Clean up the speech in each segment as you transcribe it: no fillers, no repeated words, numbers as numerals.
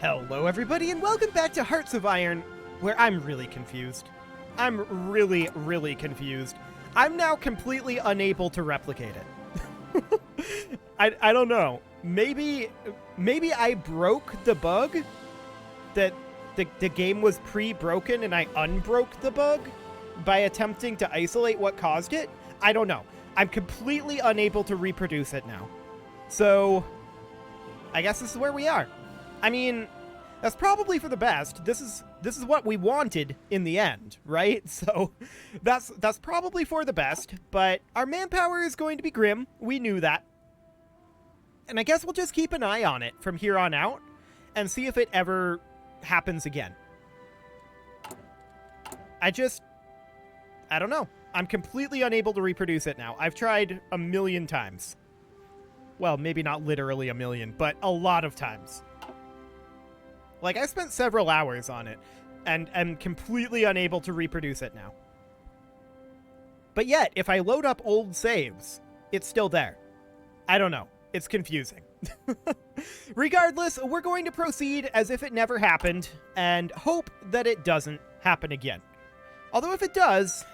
Hello everybody and welcome back to Hearts of Iron, where I'm really confused. I'm really confused. I'm now completely unable to replicate it. I don't know. Maybe I broke the bug that the game was pre-broken and I unbroke the bug by attempting to isolate what caused it. I don't know. I'm completely unable to reproduce it now. So I guess this is where we are. I mean, that's probably for the best. This is what we wanted in the end, right? So that's probably for the best, but our manpower is going to be grim. We knew that. And I guess we'll just keep an eye on it from here on out and see if it ever happens again. I don't know. I'm completely unable to reproduce it now. I've tried a million times. Well, maybe not literally a million, but a lot of times. Like, I spent several hours on it, and am completely unable to reproduce it now. But yet, if I load up old saves, it's still there. I don't know. It's confusing. Regardless, we're going to proceed as if it never happened, and hope that it doesn't happen again. Although if it does,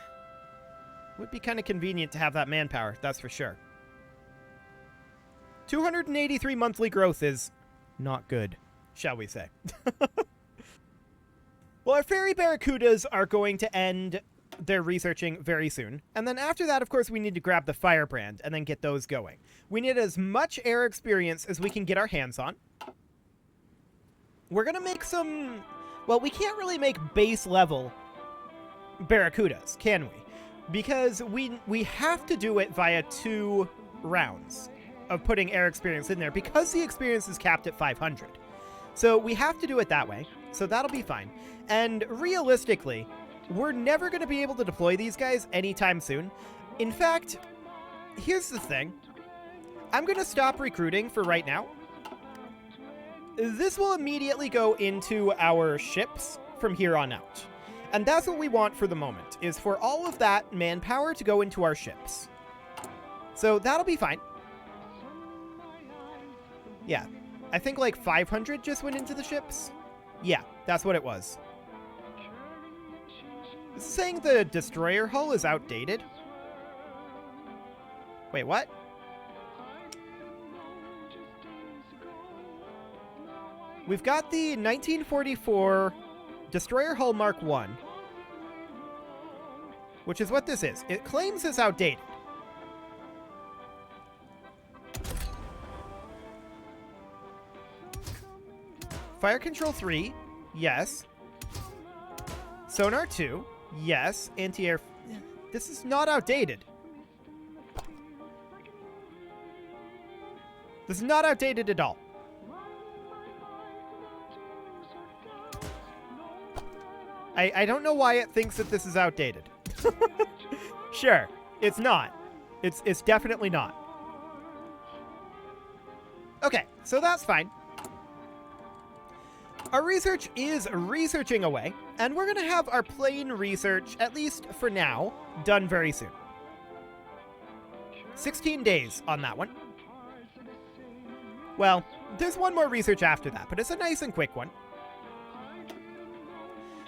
it would be kind of convenient to have that manpower, that's for sure. 283 monthly growth is not good, shall we say. Well, our fairy barracudas are going to end their researching very soon. And then after that, of course, we need to grab the firebrand and then get those going. We need as much air experience as we can get our hands on. We're going to make some... Well, we can't really make base level barracudas, can we? Because we have to do it via 2 rounds of putting air experience in there because the experience is capped at 500. So we have to do it that way, so that'll be fine. And realistically, we're never going to be able to deploy these guys anytime soon. In fact, here's the thing. I'm going to stop recruiting for right now. This will immediately go into our ships from here on out. And that's what we want for the moment, is for all of that manpower to go into our ships. So that'll be fine. Yeah. I think like 500 just went into the ships. Yeah, that's what it was. It's saying the destroyer hull is outdated. Wait, what? We've got the 1944 destroyer hull Mark I, which is what this is. It claims it's outdated. Fire control 3, yes. Sonar 2, yes. Anti-air... This is not outdated. This is not outdated at all. I don't know why it thinks that this is outdated. Sure, it's not. It's definitely not. Okay, so that's fine. Our research is researching away, and we're going to have our plane research, at least for now, done very soon. 16 days on that one. Well, there's one more research after that, but it's a nice and quick one.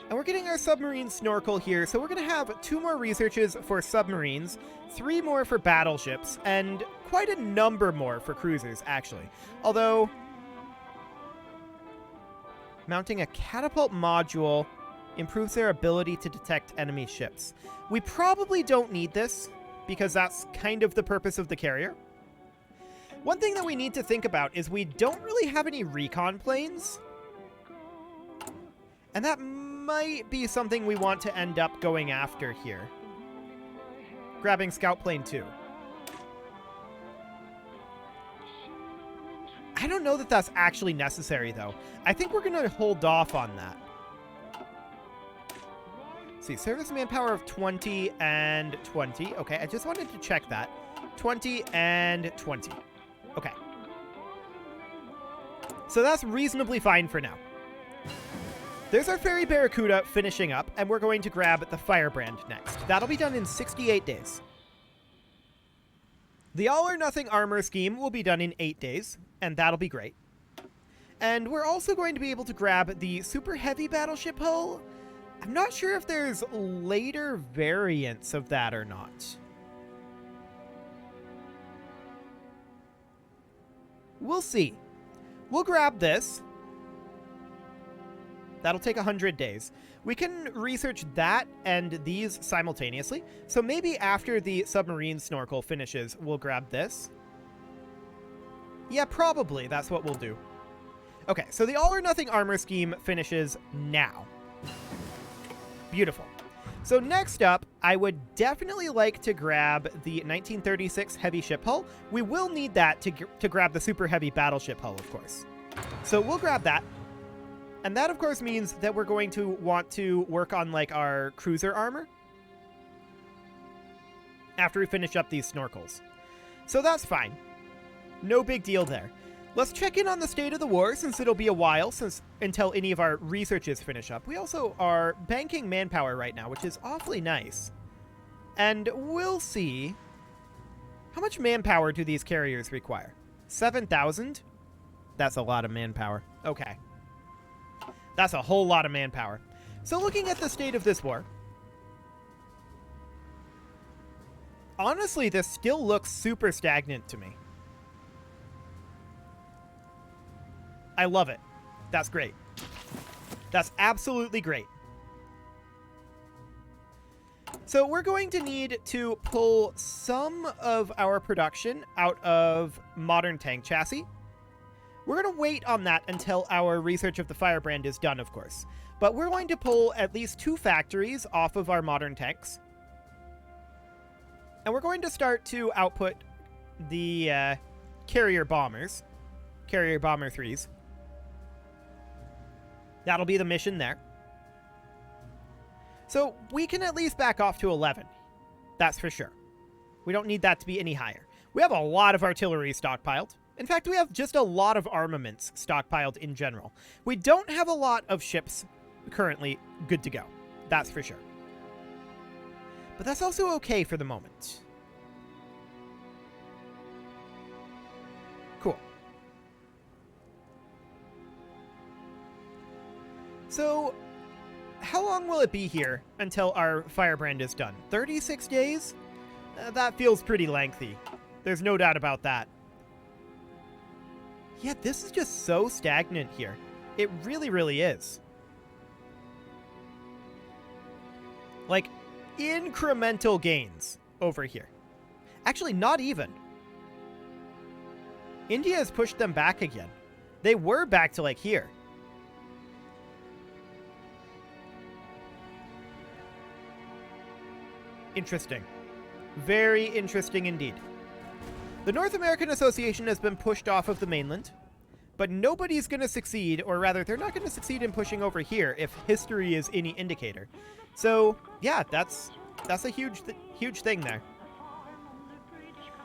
And we're getting our submarine snorkel here, so we're going to have 2 more researches for submarines, 3 more for battleships, and quite a number more for cruisers, actually. Although... mounting a catapult module improves their ability to detect enemy ships. We probably don't need this, because that's kind of the purpose of the carrier. One thing that we need to think about is we don't really have any recon planes. And that might be something we want to end up going after here. Grabbing Scout Plane 2. I don't know that that's actually necessary, though. I think we're going to hold off on that. Let's see, service manpower of 20 and 20. Okay, I just wanted to check that. 20 and 20. Okay. So that's reasonably fine for now. There's our Fairy Barracuda finishing up, and we're going to grab the Firebrand next. That'll be done in 68 days. The All or Nothing armor scheme will be done in 8 days, and that'll be great. And we're also going to be able to grab the super heavy battleship hull. I'm not sure if there's later variants of that or not. We'll see. We'll grab this. That'll take 100 days. We can research that and these simultaneously. So maybe after the submarine snorkel finishes, we'll grab this. Yeah, probably. That's what we'll do. Okay, so the all-or-nothing armor scheme finishes now. Beautiful. So next up, I would definitely like to grab the 1936 heavy ship hull. We will need that to grab the super heavy battleship hull, of course. So we'll grab that. And that, of course, means that we're going to want to work on, like, our cruiser armor after we finish up these snorkels. So that's fine. No big deal there. Let's check in on the state of the war, since it'll be a while until any of our researches finish up. We also are banking manpower right now, which is awfully nice. And we'll see. How much manpower do these carriers require? 7,000? That's a lot of manpower. Okay. That's a whole lot of manpower. So looking at the state of this war, honestly, this still looks super stagnant to me. I love it. That's great. That's absolutely great. So we're going to need to pull some of our production out of modern tank chassis. We're going to wait on that until our research of the Firebrand is done, of course. But we're going to pull at least 2 factories off of our modern tanks. And we're going to start to output the carrier bombers. Carrier bomber 3s. That'll be the mission there. So we can at least back off to 11. That's for sure. We don't need that to be any higher. We have a lot of artillery stockpiled. In fact, we have just a lot of armaments stockpiled in general. We don't have a lot of ships currently good to go. That's for sure. But that's also okay for the moment. Cool. So, how long will it be here until our Firebrand is done? 36 days? That feels pretty lengthy. There's no doubt about that. Yeah, this is just so stagnant here. It really, really is. Like, incremental gains over here. Actually, not even. India has pushed them back again. They were back to, like, here. Interesting. Very interesting indeed. The North American Association has been pushed off of the mainland, but nobody's going to succeed, or rather, they're not going to succeed in pushing over here if history is any indicator. So, yeah, that's a huge thing there.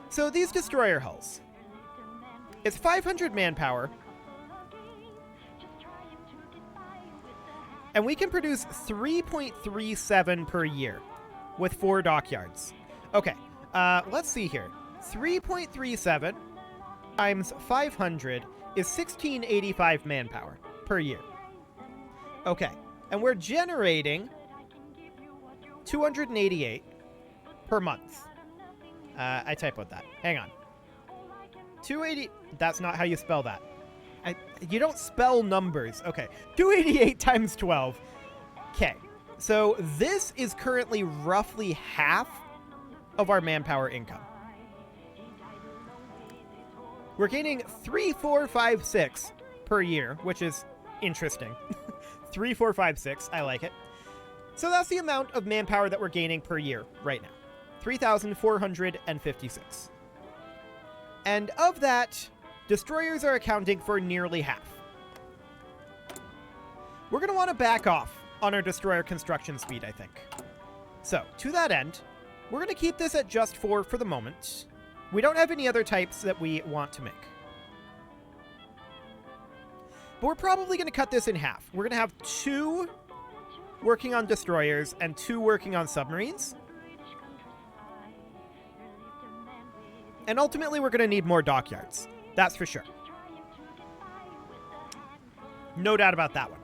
So these destroyer hulls. It's 500 manpower, and we can produce 3.37 per year with 4 dockyards. Okay, let's see here. 3.37 times 500 is 1685 manpower per year. Okay, and we're generating 288 per month. I typoed that. Hang on. 280. That's not how you spell that. You don't spell numbers. Okay, 288 times 12. Okay, so this is currently roughly half of our manpower income. We're gaining 3,456 per year, which is interesting. 3,456, I like it. So that's the amount of manpower that we're gaining per year right now. 3,456. And of that, destroyers are accounting for nearly half. We're going to want to back off on our destroyer construction speed, I think. So, to that end, we're going to keep this at just 4 for the moment. We don't have any other types that we want to make. But we're probably going to cut this in half. We're going to have 2 working on destroyers and 2 working on submarines. And ultimately, we're going to need more dockyards. That's for sure. No doubt about that one.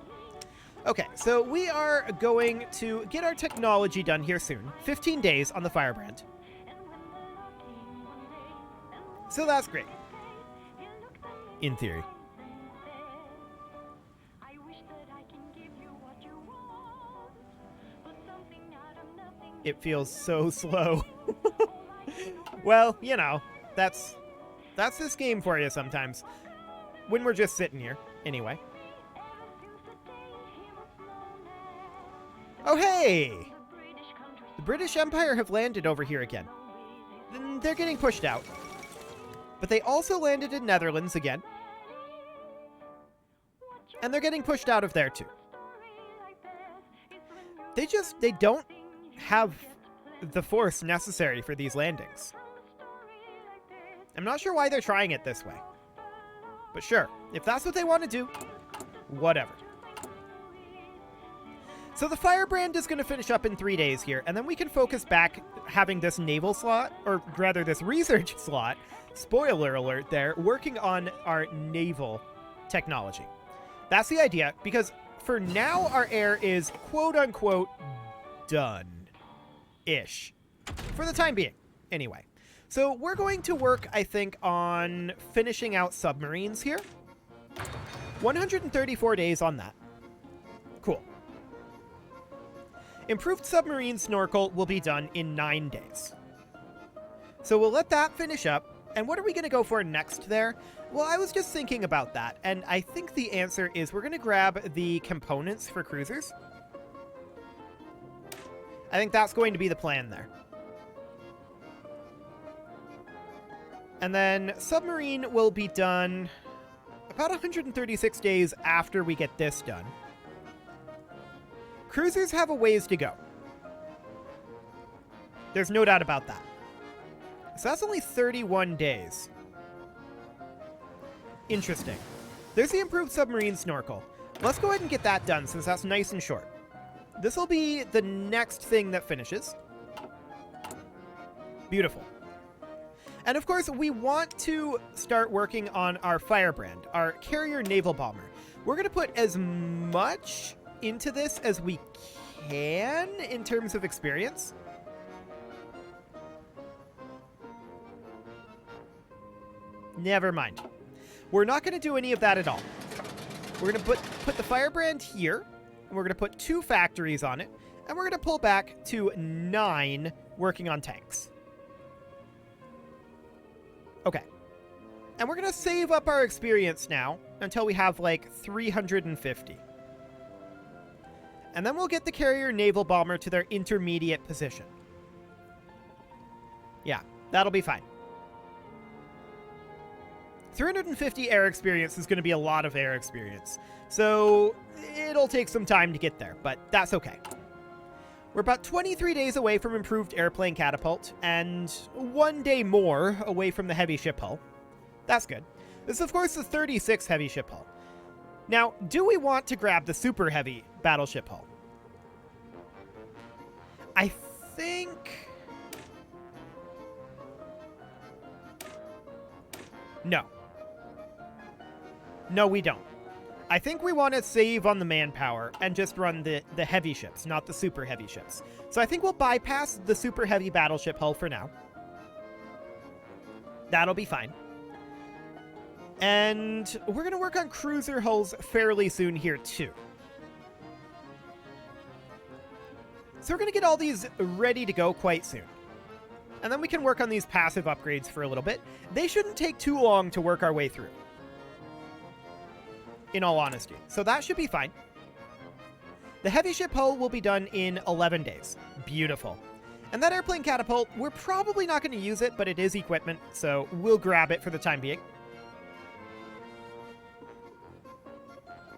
Okay, so we are going to get our technology done here soon. 15 days on the Firebrand. So that's great. In theory. It feels so slow. Well, you know, that's this game for you sometimes. When we're just sitting here, anyway. Oh, hey! The British Empire have landed over here again. They're getting pushed out. But they also landed in Netherlands again. And they're getting pushed out of there too. They don't have the force necessary for these landings. I'm not sure why they're trying it this way. But sure, if that's what they want to do, whatever. So the Firebrand is going to finish up in 3 days here, and then we can focus back having this naval slot, or rather this research slot, spoiler alert there, working on our naval technology. That's the idea, because for now our air is quote-unquote done-ish. For the time being, anyway. So we're going to work, I think, on finishing out submarines here. 134 days on that. Cool. Improved submarine snorkel will be done in 9 days. So we'll let that finish up. And what are we going to go for next there? Well, I was just thinking about that, and I think the answer is we're going to grab the components for cruisers. I think that's going to be the plan there. And then submarine will be done about 136 days after we get this done. Cruisers have a ways to go. There's no doubt about that. So that's only 31 days. Interesting. There's the improved submarine snorkel. Let's go ahead and get that done since that's nice and short. This will be the next thing that finishes. Beautiful. And of course, we want to start working on our Firebrand, our carrier naval bomber. We're going to put as much into this as we can in terms of experience. Never mind. We're not going to do any of that at all. We're going to put the Firebrand here, and we're going to put 2 factories on it, and we're going to pull back to 9 working on tanks. Okay. And we're going to save up our experience now until we have like 350. And then we'll get the carrier naval bomber to their intermediate position. Yeah, that'll be fine. 350 air experience is going to be a lot of air experience. So it'll take some time to get there, but that's okay. We're about 23 days away from improved airplane catapult, and 1 day more away from the heavy ship hull. That's good. This is, of course, the 36 heavy ship hull. Now, do we want to grab the super heavy battleship hull? I think... No. No, we don't. I think we want to save on the manpower and just run the heavy ships, not the super heavy ships. So I think we'll bypass the super heavy battleship hull for now. That'll be fine. And we're going to work on cruiser hulls fairly soon here too. So we're going to get all these ready to go quite soon. And then we can work on these passive upgrades for a little bit. They shouldn't take too long to work our way through, in all honesty. So that should be fine. The heavy ship hull will be done in 11 days. Beautiful. And that airplane catapult, we're probably not going to use it, but it is equipment, so we'll grab it for the time being.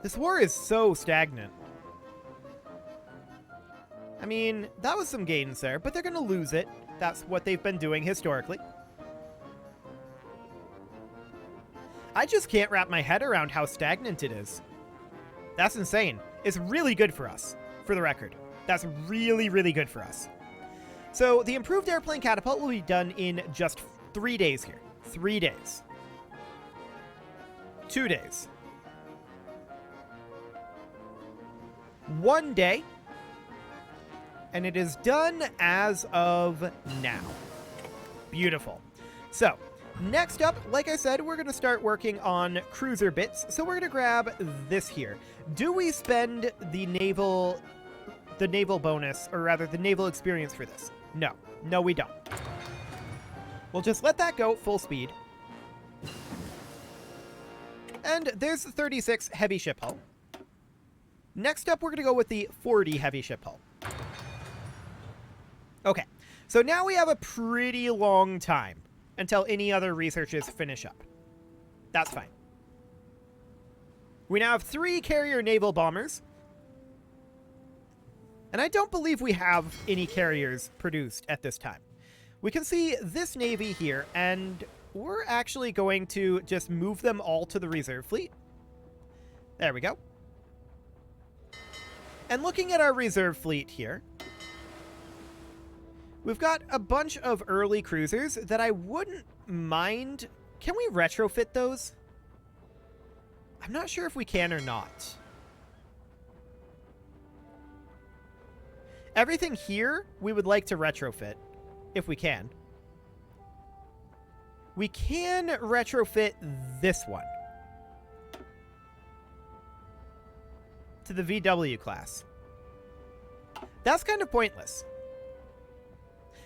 This war is so stagnant. I mean, that was some gains there, but they're going to lose it. That's what they've been doing historically. I just can't wrap my head around how stagnant it is. That's insane. It's really good for us, for the record. That's really, really good for us. So the improved airplane catapult will be done in just 3 days here. 3 days. 2 days. 1 day. And it is done as of now. Beautiful. So, next up, like I said, we're going to start working on cruiser bits. So we're going to grab this here. Do we spend the naval bonus, or rather the naval experience for this? No. No, we don't. We'll just let that go full speed. And there's the 36 heavy ship hull. Next up, we're going to go with the 40 heavy ship hull. Okay, so now we have a pretty long time until any other researches finish up. That's fine. We now have 3 carrier naval bombers. And I don't believe we have any carriers produced at this time. We can see this navy here, and we're actually going to just move them all to the reserve fleet. There we go. And looking at our reserve fleet here, we've got a bunch of early cruisers that I wouldn't mind. Can we retrofit those? I'm not sure if we can or not. Everything here, we would like to retrofit, if we can. We can retrofit this one to the VW class. That's kind of pointless.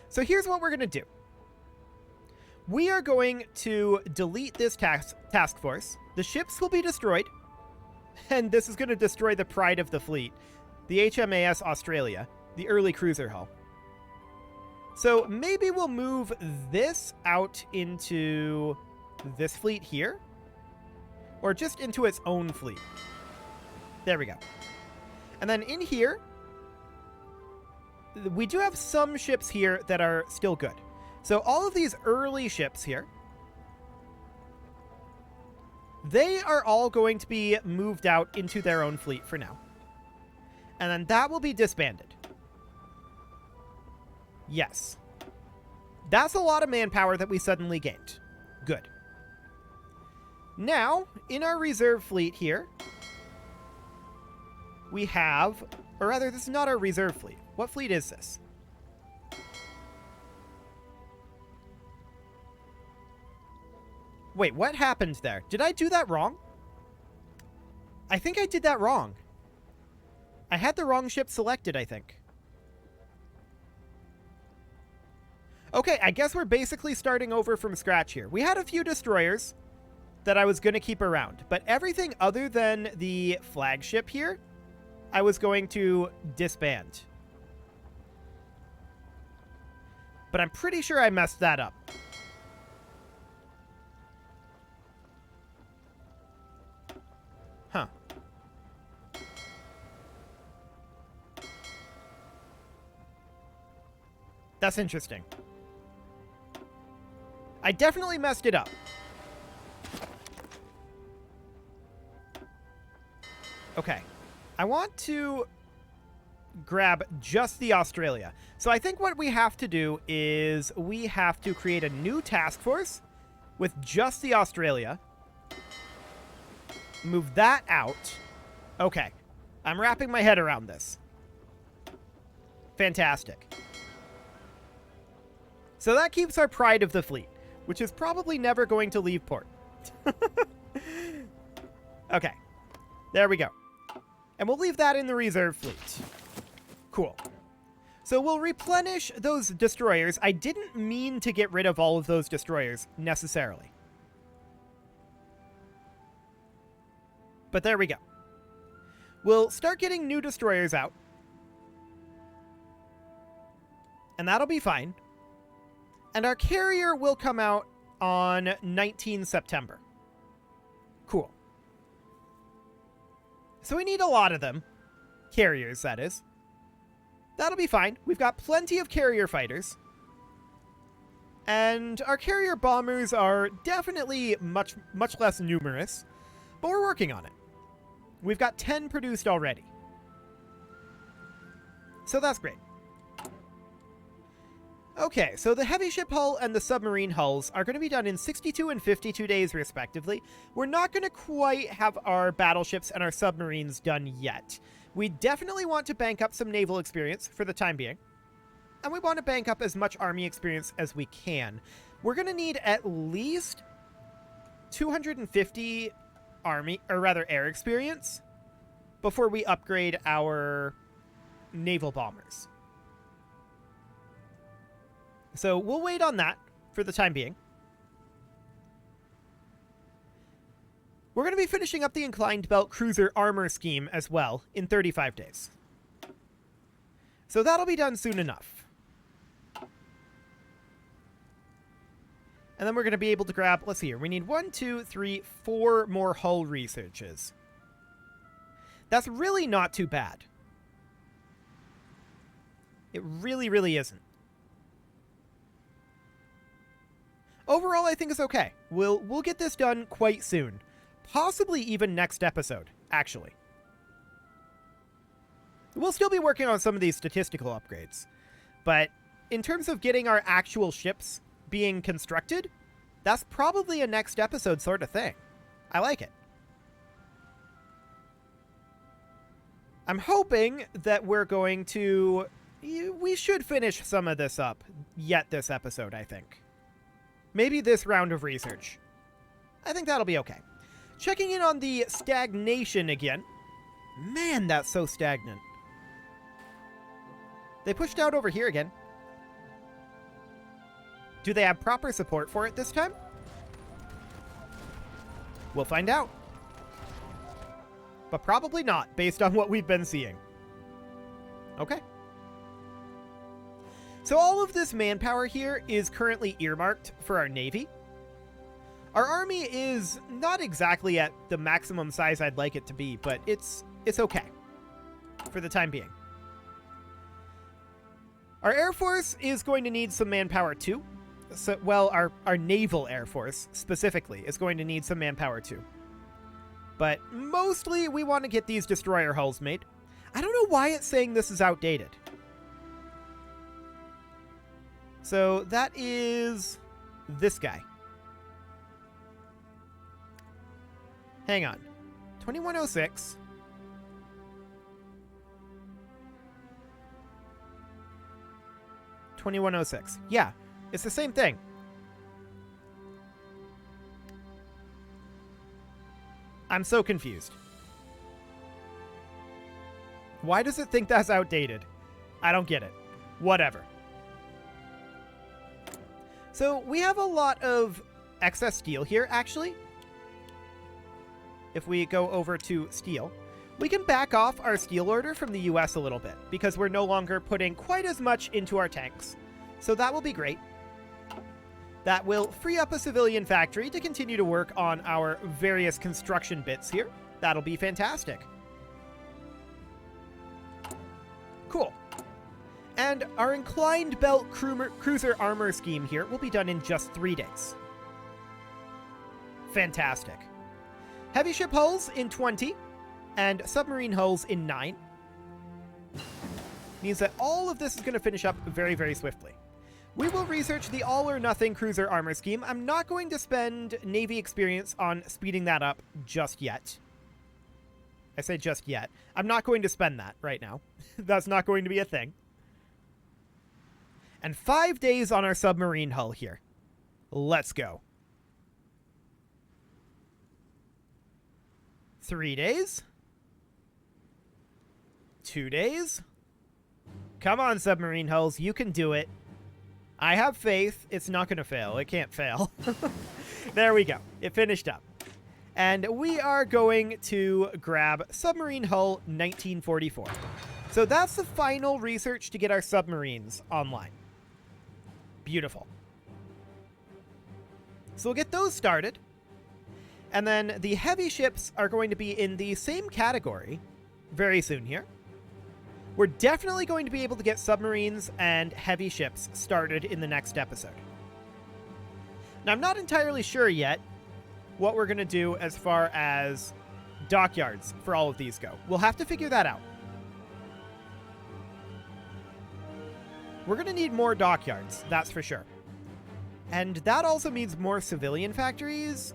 So here's what we're going to do. We are going to delete this task force. The ships will be destroyed. And this is going to destroy the pride of the fleet, the HMAS Australia, the early cruiser hull. So maybe we'll move this out into this fleet here. Or just into its own fleet. There we go. And then in here, we do have some ships here that are still good. So all of these early ships here, they are all going to be moved out into their own fleet for now. And then that will be disbanded. Yes. That's a lot of manpower that we suddenly gained. Good. Now, in our reserve fleet here, we have, or rather, this is not our reserve fleet. What fleet is this? Wait, what happened there? Did I do that wrong? I think I did that wrong. I had the wrong ship selected, I think. Okay, I guess we're basically starting over from scratch here. We had a few destroyers that I was going to keep around, but everything other than the flagship here, I was going to disband. But I'm pretty sure I messed that up. Huh. That's interesting. I definitely messed it up. Okay. I want to grab just the Australia. So I think what we have to do is we have to create a new task force with just the Australia. Move that out. Okay. I'm wrapping my head around this. Fantastic. So that keeps our pride of the fleet, which is probably never going to leave port. Okay. There we go. And we'll leave that in the reserve fleet. Cool. So we'll replenish those destroyers. I didn't mean to get rid of all of those destroyers, necessarily. But there we go. We'll start getting new destroyers out. And that'll be fine. And our carrier will come out on 19 September. Cool. So we need a lot of them. Carriers, that is. That'll be fine. We've got plenty of carrier fighters. And our carrier bombers are definitely much less numerous. But we're working on it. We've got 10 produced already. So that's great. Okay, so the heavy ship hull and the submarine hulls are going to be done in 62 and 52 days, respectively. We're not going to quite have our battleships and our submarines done yet. We definitely want to bank up some naval experience for the time being. And we want to bank up as much army experience as we can. We're going to need at least 250 army, or rather air experience, before we upgrade our naval bombers. So we'll wait on that for the time being. We're going to be finishing up the Inclined Belt Cruiser Armor Scheme as well in 35 days. So that'll be done soon enough. And then we're going to be able to grab, let's see here, we need 1, 2, 3, 4 more hull researches. That's really not too bad. It really, really isn't. Overall, I think it's okay. We'll get this done quite soon. Possibly even next episode, actually. We'll still be working on some of these statistical upgrades. But in terms of getting our actual ships being constructed, that's probably a next episode sort of thing. I like it. I'm hoping that we're going to... We should finish some of this up yet this episode, I think. Maybe this round of research. I think that'll be okay. Checking in on the stagnation again. Man, that's so stagnant. They pushed out over here again. Do they have proper support for it this time? We'll find out. But probably not, based on what we've been seeing. Okay. So all of this manpower here is currently earmarked for our Navy. Our Army is not exactly at the maximum size I'd like it to be, but it's okay for the time being. Our Air Force is going to need some manpower too. So, well, our Naval Air Force specifically is going to need some manpower too. But mostly we want to get these destroyer hulls made. I don't know why it's saying this is outdated. So that is this guy. Hang on. 2106. Yeah, it's the same thing. I'm so confused. Why does it think that's outdated? I don't get it. Whatever. So we have a lot of excess steel here, actually. If we go over to steel, we can back off our steel order from the US a little bit because we're no longer putting quite as much into our tanks. So that will be great. That will free up a civilian factory to continue to work on our various construction bits here. That'll be fantastic. Cool. And our Inclined Belt Cruiser Armor Scheme here will be done in just 3 days. Fantastic. Heavy ship hulls in 20, and submarine hulls in 9. Means that all of this is going to finish up very, very swiftly. We will research the all-or-nothing Cruiser Armor Scheme. I'm not going to spend Navy experience on speeding that up just yet. I say just yet. I'm not going to spend that right now. That's not going to be a thing. And 5 days on our submarine hull here. Let's go. 3 days. 2 days. Come on, submarine hulls. You can do it. I have faith. It's not going to fail. It can't fail. There we go. It finished up. And we are going to grab submarine hull 1944. So that's the final research to get our submarines online. Beautiful. So we'll get those started. And then the heavy ships are going to be in the same category very soon here. We're definitely going to be able to get submarines and heavy ships started in the next episode. Now, I'm not entirely sure yet what we're going to do as far as dockyards for all of these go. We'll have to figure that out. We're going to need more dockyards, that's for sure. And that also means more civilian factories.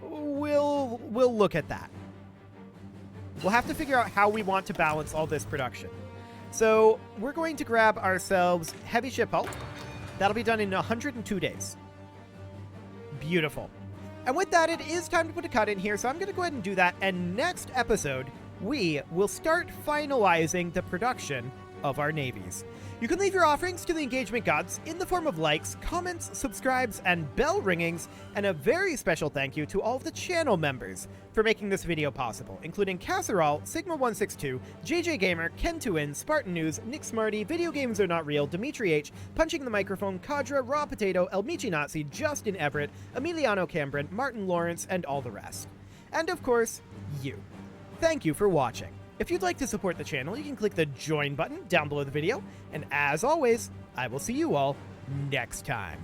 We'll look at that. We'll have to figure out how we want to balance all this production. So we're going to grab ourselves heavy ship hull. That'll be done in 102 days. Beautiful. And with that, it is time to put a cut in here, so I'm going to go ahead and do that. And next episode, we will start finalizing the production of our navies. You can leave your offerings to the engagement gods in the form of likes, comments, subscribes, and bell ringings, and a very special thank you to all of the channel members for making this video possible, including Casserole, Sigma162, JJ Gamer, Ken2In, Spartan News, Nick Smarty, Video Games Are Not Real, Dimitri H, Punching the Microphone, Kadra, Raw Potato, El Michi Nazi, Justin Everett, Emiliano Cambron, Martin Lawrence, and all the rest. And of course, you. Thank you for watching. If you'd like to support the channel, you can click the join button down below the video, and as always, I will see you all next time.